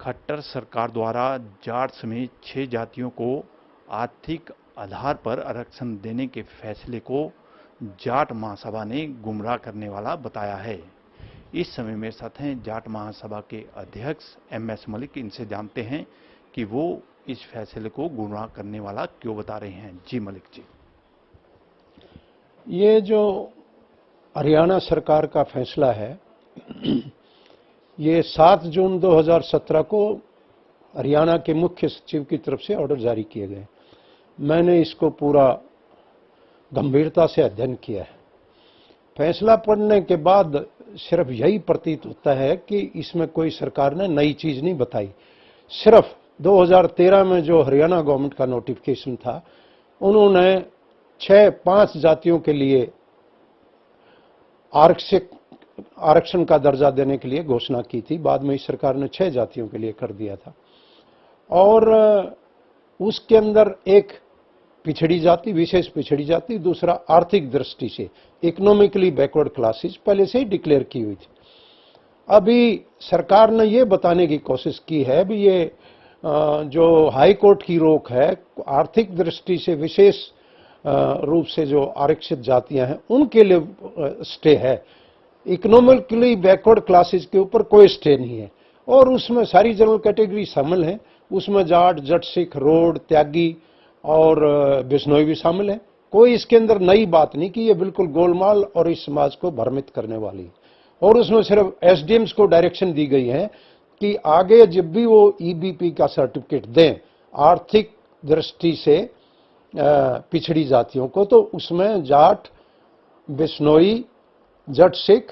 खट्टर सरकार द्वारा जाट समेत 6 जातियों को आर्थिक आधार पर आरक्षण देने के फैसले को जाट महासभा ने गुमराह करने वाला बताया है। इस समय मेरे साथ हैं जाट महासभा के अध्यक्ष एमएस मलिक। इनसे जानते हैं कि वो इस फैसले को गुमराह करने वाला क्यों बता रहे हैं। जी मलिक जी। ये जो हरियाणा सरकार का फैसला है, ये 7 जून 2017 को हरियाणा के मुख्य सचिव की तरफ से ऑर्डर जारी किए गए। मैंने इसको पूरा गंभीरता से अध्ययन किया है। फैसला पढ़ने के बाद सिर्फ यही प्रतीत होता है कि इसमें कोई सरकार ने नई चीज नहीं बताई। सिर्फ 2013 में जो हरियाणा गवर्नमेंट का नोटिफिकेशन था, उन्होंने 5 जातियों के लिए आरक्षण का दर्जा देने के लिए घोषणा की थी। बाद में इस सरकार ने 6 जातियों के लिए कर दिया था। और उसके अंदर एक पिछड़ी जाति, विशेष पिछड़ी जाति, दूसरा आर्थिक दृष्टि से इकोनॉमिकली बैकवर्ड क्लासेस पहले से ही डिक्लेयर की हुई थी। अभी सरकार ने ये बताने की कोशिश की है भी ये जो हाई कोर्ट की रोक है, आर्थिक दृष्टि से विशेष रूप से जो आरक्षित जातियां हैं उनके लिए स्टे है, इकोनॉमिकली बैकवर्ड क्लासेस के ऊपर कोई स्टे नहीं है। और उसमें सारी जनरल कैटेगरी शामिल है। उसमें जाट, जट, सिख, रोड, त्यागी और बिश्नोई भी शामिल है। कोई इसके अंदर नई बात नहीं कि ये बिल्कुल गोलमाल और इस समाज को भ्रमित करने वाली। और उसमें सिर्फ एसडीएम्स को डायरेक्शन दी गई है कि आगे जब भी वो ईबीपी का सर्टिफिकेट दें आर्थिक दृष्टि से पिछड़ी जातियों को, तो उसमें जाट, बिश्नोई, जट, सिख,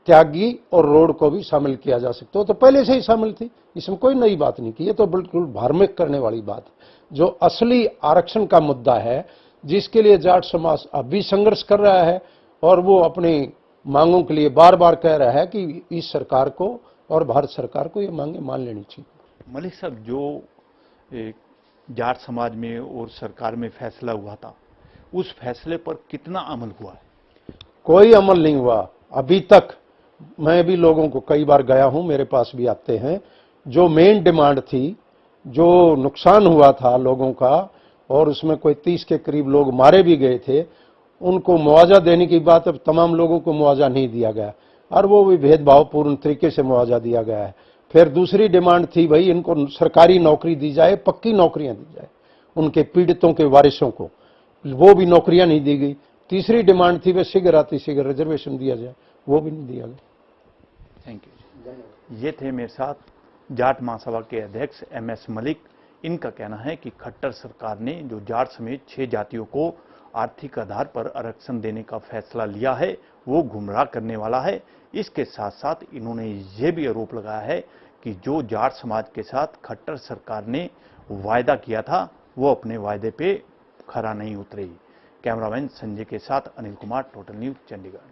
त्यागी और रोड को भी शामिल किया जा सकता हो। तो पहले से ही शामिल थी, इसमें कोई नई बात नहीं की। ये तो बिल्कुल धार्मिक करने वाली बात है। जो असली आरक्षण का मुद्दा है, जिसके लिए जाट समाज अभी संघर्ष कर रहा है और वो अपनी मांगों के लिए बार बार कह रहा है कि इस सरकार को और भारत सरकार को ये मांगे मान लेनी चाहिए। मलिक साहब, जो जाट समाज में और सरकार में फैसला हुआ था, उस फैसले पर कितना अमल हुआ है? कोई अमल नहीं हुआ अभी तक। मैं भी लोगों को कई बार गया हूं, मेरे पास भी आते हैं। जो मेन डिमांड थी, जो नुकसान हुआ था लोगों का, और उसमें कोई 30 के करीब लोग मारे भी गए थे, उनको मुआवजा देने की बात, अब तमाम लोगों को मुआवजा नहीं दिया गया और वो भी भेदभावपूर्ण तरीके से मुआवजा दिया गया है। फिर दूसरी डिमांड थी, भाई इनको सरकारी नौकरी दी जाए, पक्की नौकरियां दी जाए उनके पीड़ितों के वारिसों को, वो भी नौकरियां नहीं दी गई। तीसरी डिमांड थी वे शीघ्र रिजर्वेशन दिया जाए, वो भी नहीं दिया गया। Thank you. ये थे मेरे साथ जाट महासभा के अध्यक्ष एमएस मलिक। इनका कहना है कि खट्टर सरकार ने जो जाट समेत 6 जातियों को आर्थिक आधार पर आरक्षण देने का फैसला लिया है वो गुमराह करने वाला है। इसके साथ साथ इन्होंने ये भी आरोप लगाया है कि जो जाट समाज के साथ खट्टर सरकार ने वायदा किया था वो अपने वायदे पे खरा नहीं उतरी। कैमरामैन संजय के साथ अनिल कुमार, टोटल न्यूज़, चंडीगढ़।